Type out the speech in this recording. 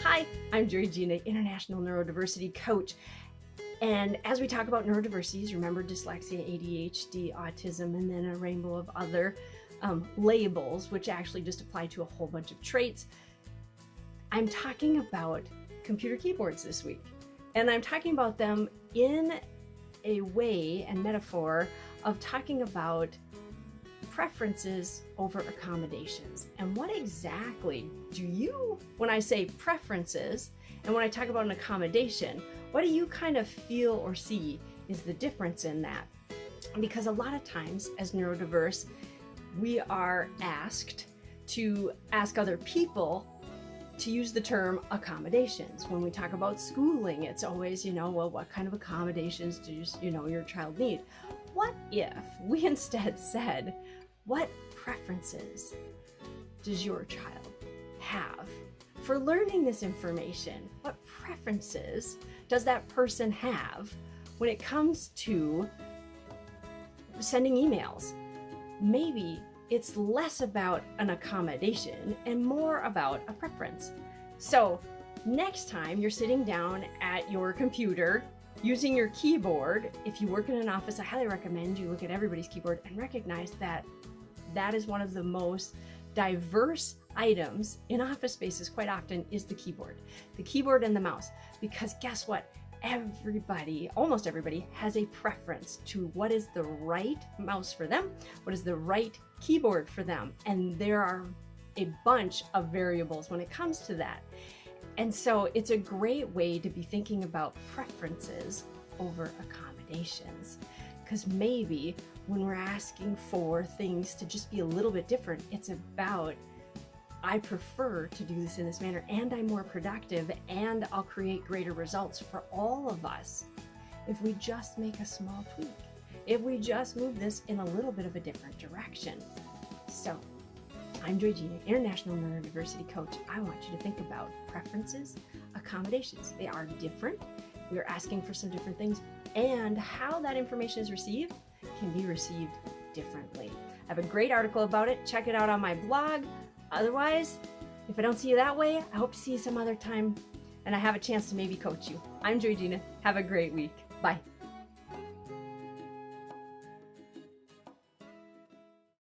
Hi, I'm Georgina, International Neurodiversity Coach. And as we talk about neurodiversities, remember dyslexia, ADHD, autism, and then a rainbow of other labels, which actually just apply to a whole bunch of traits. I'm talking about computer keyboards this week. And I'm talking about them in a way and metaphor of talking about preferences over accommodations. And what exactly do you, when I say preferences and when I talk about an accommodation, what do you kind of feel or see is the difference in that? Because a lot of times as neurodiverse, we are asked to ask other people to use the term accommodations. When we talk about schooling, it's always, well, what kind of accommodations does your child need? What if we instead said, what preferences does your child have for learning this information? What preferences does that person have when it comes to sending emails? Maybe it's less about an accommodation and more about a preference. So next time you're sitting down at your computer using your keyboard, if you work in an office, I highly recommend you look at everybody's keyboard and recognize that that is one of the most diverse items in office spaces quite often is the keyboard and the mouse. Because guess what? Almost everybody has a preference to what is the right mouse for them, what is the right keyboard for them. And there are a bunch of variables when it comes to that. And so it's a great way to be thinking about preferences over accommodations. Because maybe when we're asking for things to just be a little bit different, it's about, I prefer to do this in this manner, and I'm more productive, and I'll create greater results for all of us if we just make a small tweak, if we just move this in a little bit of a different direction. So I'm Georgina, International Neurodiversity Coach. I want you to think about preferences, accommodations. They are different. We are asking for some different things, and how that information is received can be received differently. I have a great article about it. Check it out on my blog. Otherwise, if I don't see you that way, I hope to see you some other time and I have a chance to maybe coach you. I'm Georgina. Have a great week. Bye.